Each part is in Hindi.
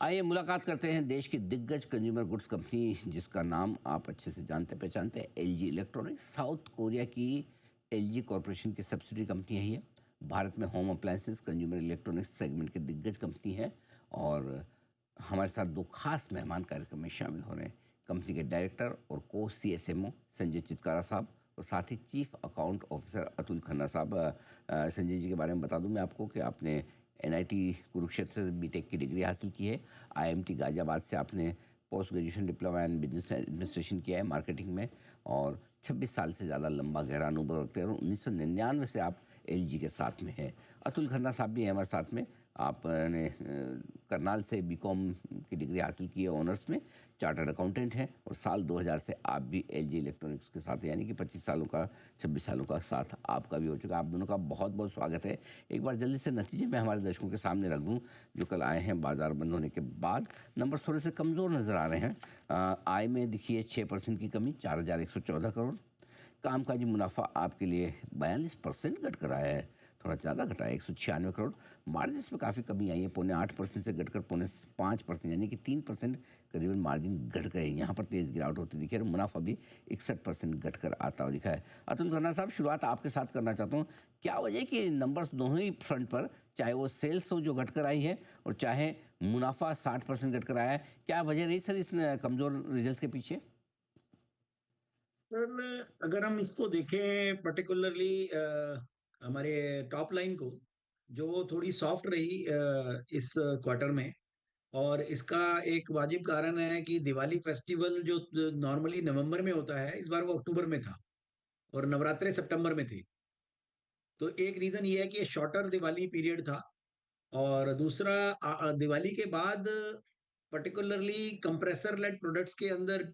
आइए मुलाकात करते हैं देश की दिग्गज कंज्यूमर गुड्स कंपनी जिसका नाम आप अच्छे से जानते पहचानते हैं, एलजी इलेक्ट्रॉनिक्स। साउथ कोरिया की एलजी कॉरपोरेशन की सब्सिडी कंपनी है ये। भारत में home appliances consumer electronics segment की दिग्गज कंपनी है। और हमारे साथ दो खास मेहमान कार्यक्रम में शामिल हो रहे हैं। कंपनी के डायरेक्टर और को सीएसएमओ संजय चितकारा साहब, और साथ ही chief account officer Atul Khanna साहब। संजय जी के बारे में बता दूं मैं आपको कि आपने एनआईटी कुरुक्षेत्र से बीटेक की डिग्री हासिल की है। आईएमटी गाजियाबाद से आपने post graduation diploma and business administration किया है मार्केटिंग में। और 26 साल से ज़्यादा लंबा गहरा अनुभव रखते हैं और 1999 से आप एलजी के साथ में है। अतुल खन्ना साहब भी हैं हमारे साथ में। आपने करनाल से बीकॉम की डिग्री हासिल की है ऑनर्स में, चार्टर्ड अकाउंटेंट हैं, और साल 2000 से आप भी एलजी इलेक्ट्रॉनिक्स के साथ हैं, यानी कि 25 सालों का 26 सालों का साथ आपका भी हो चुका है। आप दोनों का बहुत बहुत स्वागत है। एक बार जल्दी से नतीजे मैं हमारे दर्शकों के सामने रख दूं जो कल आए हैं बाजार बंद होने के बाद। नंबर थोड़े से कमज़ोर नज़र आ रहे हैं। आय में दिखिए 6% की कमी, 4114 करोड़। कामकाजी मुनाफा आपके लिए 42% घट कर आया है, थोड़ा ज़्यादा घटा है, 196 करोड़। मार्जिन में काफ़ी कमी आई है, 0.8% से घटकर 0.5%, यानी कि 3% करीबन मार्जिन घट गए। यहाँ पर तेज़ गिरावट होती दिखी है और मुनाफा भी 61% घट कर आता हुआ दिखा है। अतुल खन्ना साहब, शुरुआत आपके साथ करना चाहता हूँ। क्या वजह है कि नंबर्स दोनों ही फ्रंट पर, चाहे वो सेल्स हो जो घट कर आई है और चाहे मुनाफा 60% घट कर आया है, क्या वजह रही सर इस कमज़ोर रिजल्ट के पीछे? सर, अगर हम इसको देखें पर्टिकुलरली हमारे टॉप लाइन को, जो वो थोड़ी सॉफ्ट रही इस क्वार्टर में। और इसका एक वाजिब कारण है कि दिवाली फेस्टिवल जो नॉर्मली नवंबर में होता है, इस बार वो अक्टूबर में था और नवरात्रे सितंबर में थे। तो एक रीजन ये है कि ये शॉर्टर दिवाली पीरियड था। और दूसरा, दिवाली के बाद पर्टिकुलरली कंप्रेसर लेड प्रोडक्ट्स के अंदर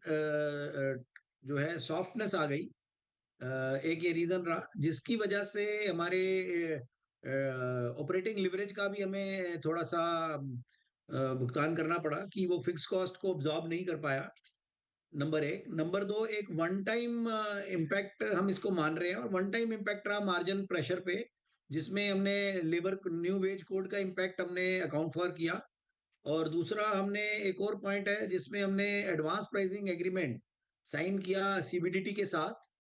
जो है सॉफ्टनेस आ गई। एक ये रीजन रहा जिसकी वजह से हमारे ऑपरेटिंग लिवरेज का भी हमें थोड़ा सा भुगतान करना पड़ा कि वो फिक्स कॉस्ट को ऑब्जॉर्ब नहीं कर पाया। नंबर एक। नंबर दो, एक वन टाइम इम्पैक्ट हम इसको मान रहे हैं, और वन टाइम इम्पैक्ट रहा मार्जिन प्रेशर पे, जिसमें हमने लेबर न्यू वेज कोड का इम्पैक्ट हमने अकाउंट फॉर किया। और दूसरा, हमने एक और पॉइंट है जिसमें हमने एडवांस प्राइसिंग एग्रीमेंट साइन किया सीबीडीटी के साथ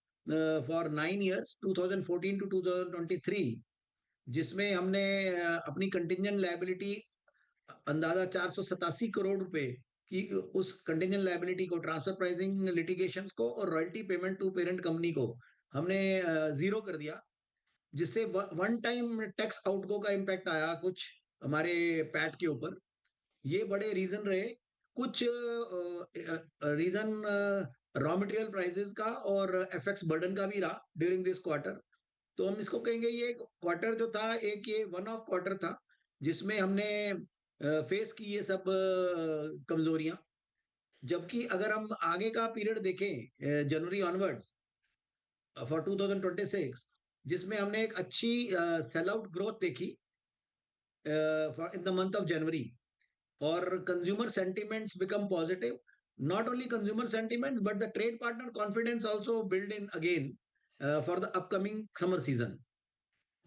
फॉर 9 ईयर्स, 2014 टू 2023, जिसमें हमने अपनी कंटिजेंट लायबिलिटी अंदाजा 487 करोड़ रुपए की, उस कंटिजेंट लायबिलिटी को, ट्रांसफर प्राइसिंग लिटिगेशंस को और royalty payment to parent company को हमने जीरो कर दिया। जिससे वन टाइम टैक्स आउटगो का इम्पैक्ट आया कुछ हमारे पैट के ऊपर। ये बड़े रीजन रहे। कुछ रीजन रॉ मटेरियल प्राइसेस का और एफएक्स बर्डन का भी रहा ड्यूरिंग दिस क्वार्टर। तो हम इसको कहेंगे, ये क्वार्टर जो था, एक ये वन ऑफ क्वार्टर था जिसमें हमने फेस की ये सब कमजोरियां। जबकि अगर हम आगे का पीरियड देखें, जनवरी ऑनवर्ड्स फॉर 2026, जिसमें हमने एक अच्छी सेल आउट ग्रोथ देखी for in the month of January, और consumer sentiments become positive. Not only consumer sentiments, but the trade partner confidence also build in again for the upcoming summer season.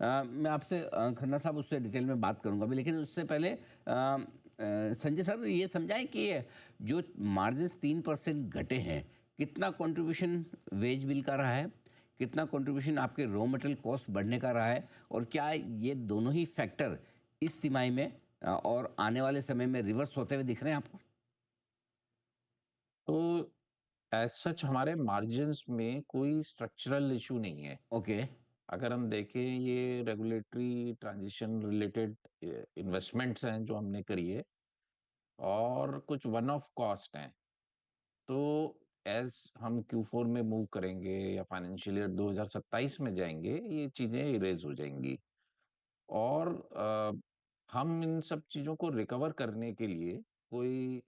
मैं आपसे खन्ना साहब उससे डिटेल में बात करूंगा अभी, लेकिन उससे पहले संजय सर ये समझाएं कि ये जो मार्जिन 3% घटे हैं, कितना कंट्रीब्यूशन वेज बिल का रहा है, कितना कंट्रीब्यूशन आपके रॉ मटेरियल कॉस्ट बढ़ने का रहा है, और क्या ये दोनों ही फैक्टर इस तिमाही में और आने वाले समय में रिवर्स होते हुए दिख रहे हैं आपको? तो एज सच हमारे मार्जिन्स में कोई स्ट्रक्चरल इशू नहीं है। ओके। अगर हम देखें, ये रेगुलेटरी ट्रांजिशन रिलेटेड इन्वेस्टमेंट्स हैं जो हमने करी है, और कुछ वन ऑफ कॉस्ट हैं। तो एज हम Q4 में मूव करेंगे या फाइनेंशियल ईयर 2027 में जाएंगे, ये चीजें इरेज हो जाएंगी। और हम इन सब चीजों को रिकवर करने के लिए कोई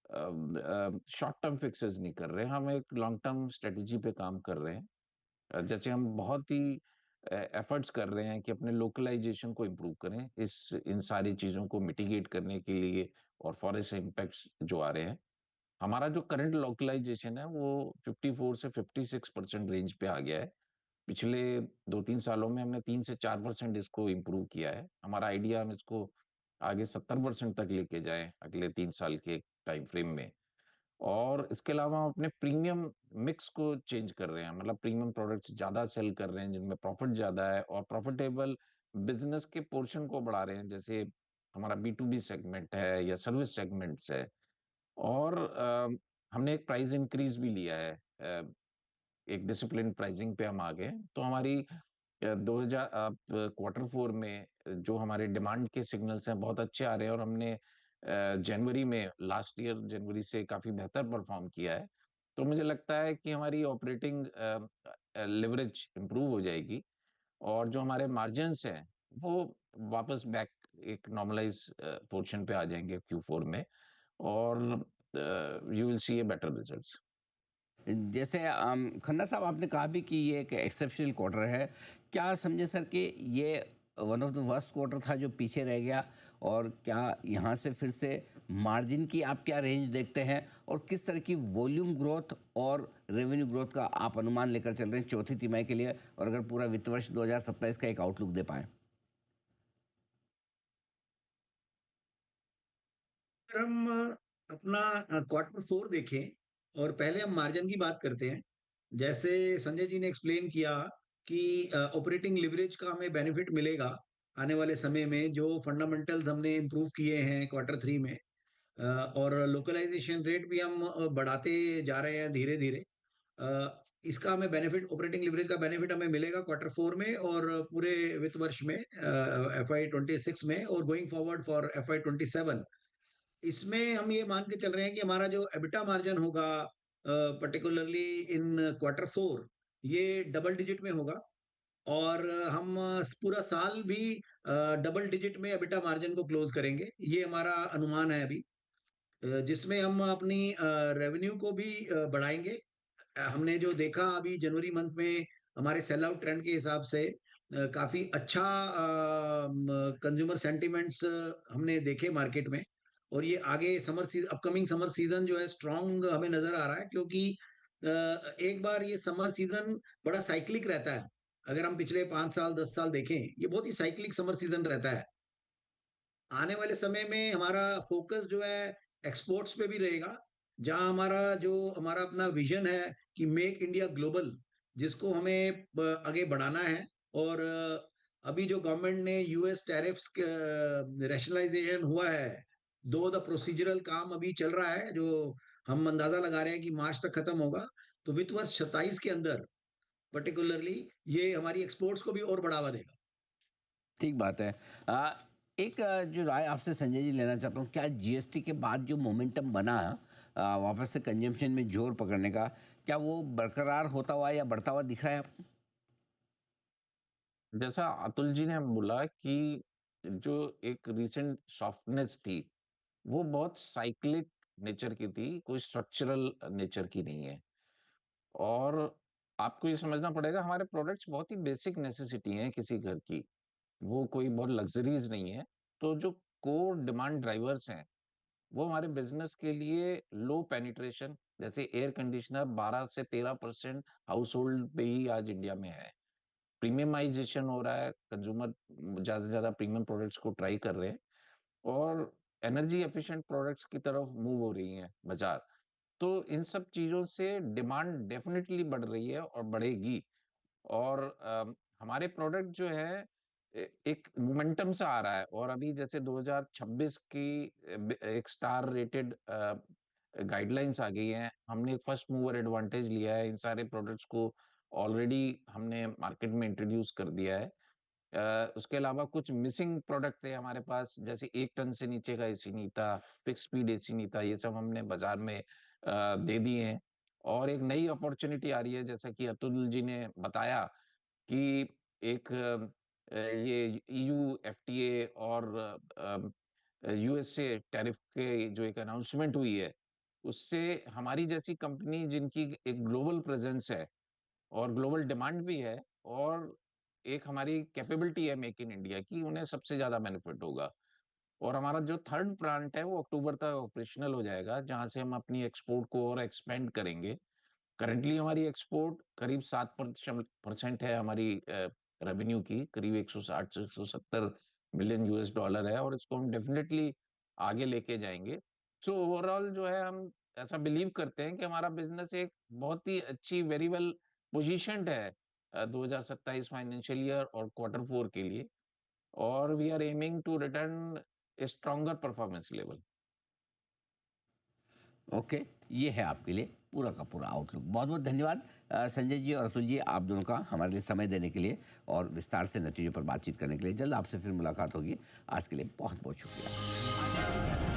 शॉर्ट टर्म फिक्सेस नहीं कर रहे, हम एक लॉन्ग टर्म स्ट्रेटजी पे काम कर रहे हैं। जैसे हम बहुत ही एफर्ट्स कर रहे हैं कि अपने लोकलाइजेशन को इम्प्रूव करें इस इन सारी चीजों को मिटिगेट करने के लिए, और फॉरेस्ट इम्पैक्ट्स जो आ रहे हैं। हमारा जो करंट लोकलाइजेशन है वो 54 से 56% रेंज पे आ गया है। पिछले 2-3 सालों में हमने 3 से 4% इसको इम्प्रूव किया है। हमारा आइडिया, हम इसको आगे 70% तक लेके जाएं अगले 3 साल के टाइम फ्रेम में। और इसके अलावा हम अपने प्रीमियम मिक्स को चेंज कर रहे हैं, मतलब प्रीमियम प्रोडक्ट्स ज्यादा सेल कर रहे हैं जिनमें प्रॉफिट ज्यादा है, और प्रॉफिटेबल बिजनेस के पोर्शन को बढ़ा रहे हैं, जैसे हमारा B2B सेगमेंट है या सर्विस सेगमेंट्स है। और हमने एक प्राइस इंक्रीज भी लिया है, एक डिसिप्लिन प्राइसिंग पे हम आ गए। तो हमारी 2000 क्वार्टर 4 में जो हमारे डिमांड के सिग्नल्स हैं बहुत अच्छे आ रहे हैं, और हमने जनवरी में लास्ट ईयर जनवरी से काफी बेहतर परफॉर्म किया है। तो मुझे लगता है कि हमारी ऑपरेटिंग लिवरेज इंप्रूव हो जाएगी, और जो हमारे मार्जिन्स हैं वो वापस बैक एक नॉर्मलाइज पोर्शन पे आ जाएंगे Q4 में, और you will see a better results. जैसे खन्ना साहब, आपने कहा भी कि ये एक एक्सेप्शनल क्वार्टर है। क्या समझे सर कि ये one of the worst quarter था जो पीछे रह गया, और क्या यहाँ से फिर से मार्जिन की आप क्या रेंज देखते हैं, और किस तरह की वॉल्यूम ग्रोथ और रेवेन्यू ग्रोथ का आप अनुमान लेकर चल रहे हैं चौथी तिमाही के लिए, और अगर पूरा वित्त वर्ष 2027 का एक आउटलुक दे पाएँ? अगर हम अपना क्वार्टर 4 देखें और पहले हम मार्जिन की बात करते हैं। जैसे संजय जी ने एक्सप्लेन किया कि ऑपरेटिंग लिवरेज का हमें बेनिफिट मिलेगा आने वाले समय में, जो फंडामेंटल्स हमने इम्प्रूव किए हैं क्वार्टर 3 में। और लोकलाइजेशन रेट भी हम बढ़ाते जा रहे हैं धीरे धीरे। इसका हमें बेनिफिट, ऑपरेटिंग लिवरेज का बेनिफिट हमें मिलेगा क्वार्टर 4 में और पूरे वित्त वर्ष में, FY 26 में, और गोइंग फॉरवर्ड फॉर FY 27। इसमें हम ये मान के चल रहे हैं कि हमारा जो एबिटा मार्जिन होगा पर्टिकुलरली इन क्वार्टर 4, ये डबल डिजिट में होगा। और हम पूरा साल भी डबल डिजिट में एबिटा मार्जिन को क्लोज करेंगे, ये हमारा अनुमान है अभी। जिसमें हम अपनी रेवेन्यू को भी बढ़ाएंगे। हमने जो देखा अभी जनवरी मंथ में, हमारे सेल आउट ट्रेंड के हिसाब से काफी अच्छा कंज्यूमर सेंटिमेंट्स हमने देखे मार्केट में। और ये आगे summer season, upcoming summer season जो है स्ट्रांग हमें नजर आ रहा है, क्योंकि एक बार ये समर सीजन बड़ा साइक्लिक रहता है। अगर हम पिछले 5 साल 10 साल देखें, ये बहुत ही साइक्लिक समर सीजन रहता है। आने वाले समय में हमारा फोकस जो है एक्सपोर्ट्स पे भी रहेगा, जहां हमारा अपना विजन है कि मेक इंडिया ग्लोबल, जिसको हमें आगे बढ़ाना है। और अभी जो गवर्नमेंट ने यूएस टैरिफ्स रैशनलाइजेशन हुआ है, दो द प्रोसीजरल काम अभी चल रहा है, जो हम अंदाजा लगा रहे हैं कि मार्च तक खत्म होगा। तो वित्त वर्ष 27 के अंदर पर्टिकुलरली ये हमारी एक्सपोर्ट्स को भी और बढ़ावा देगा। ठीक बात है। एक जो राय आपसे संजय जी लेना चाहता हूँ, क्या जीएसटी के बाद जो मोमेंटम बना वापस से कंजम्पशन में जोर पकड़ने का, क्या वो बरकरार होता हुआ या बढ़ता हुआ दिख रहा है आपको? जैसा अतुल जी ने बोला कि जो एक रिसेंट सॉफ्टनेस थी वो बहुत साइक्लिक नेचर की थी, कोई स्ट्रक्चरल नेचर की नहीं है। और आपको ये समझना पड़ेगा हमारे प्रोडक्ट्स बहुत ही बेसिक नेसेसिटी हैं किसी घर की, वो कोई बहुत लग्जरीज नहीं है। तो जो कोर डिमांड ड्राइवर्स हैं वो हमारे बिजनेस के लिए लो पेनिट्रेशन, जैसे एयर कंडीशनर 12 से 13% हाउस होल्ड पे ही आज इंडिया में है। प्रीमियमाइजेशन हो रहा है, कंज्यूमर ज्यादा से ज्यादा प्रीमियम प्रोडक्ट्स को ट्राई कर रहे हैं, और एनर्जी एफिशिएंट प्रोडक्ट्स की तरफ मूव हो रही है बाजार। तो इन सब चीजों से डिमांड डेफिनेटली बढ़ रही है और बढ़ेगी। और हमारे प्रोडक्ट जो है एक मोमेंटम से आ रहा है, और अभी जैसे 2026 की एक स्टार रेटेड गाइडलाइंस आ गई हैं, हमने एक फर्स्ट मूवर एडवांटेज लिया है, इन सारे प्रोडक्ट्स को ऑलरेडी हमने मार्केट में इंट्रोड्यूस कर दिया है। उसके अलावा कुछ मिसिंग प्रोडक्ट थे हमारे पास, जैसे 1 टन से नीचे का एसी नहीं था, फिक्स स्पीड एसी नहीं था, ये सब हमने बाजार में दे दिए हैं। और एक नई अपॉर्चुनिटी आ रही है, जैसा कि अतुल जी ने बताया कि एक ये EU FTA और USA टैरिफ के जो एक अनाउंसमेंट हुई है, उससे हमारी जैसी कंपनी जिनकी एक ग्लोबल प्रेजेंस है और ग्लोबल डिमांड भी है, और एक हमारी कैपेबिलिटी है मेक इन इंडिया की, उन्हें सबसे ज्यादा बेनिफिट होगा। और हमारा जो थर्ड प्लांट है वो अक्टूबर तक ऑपरेशनल हो जाएगा, जहां से हम अपनी एक्सपोर्ट को और एक्सपेंड करेंगे। करंटली हमारी एक्सपोर्ट करीब 7% है हमारी रेवेन्यू की, करीब 160 से 170 मिलियन यूएस डॉलर है और इसको हम डेफिनेटली आगे लेके जाएंगे। सो ओवरऑल जो है हम ऐसा बिलीव करते हैं कि हमारा बिजनेस एक बहुत ही अच्छी वेरी वेल पोजीशनड है 2027 फाइनेंशियल ईयर और क्वार्टर 4 के लिए, और we are aiming to return a stronger performance level. Okay, ये है आपके लिए पूरा का पूरा आउटलुक। बहुत बहुत धन्यवाद संजय जी और अतुल जी, आप दोनों का हमारे लिए समय देने के लिए और विस्तार से नतीजों पर बातचीत करने के लिए। जल्द आपसे फिर मुलाकात होगी। आज के लिए बहुत बहुत शुक्रिया।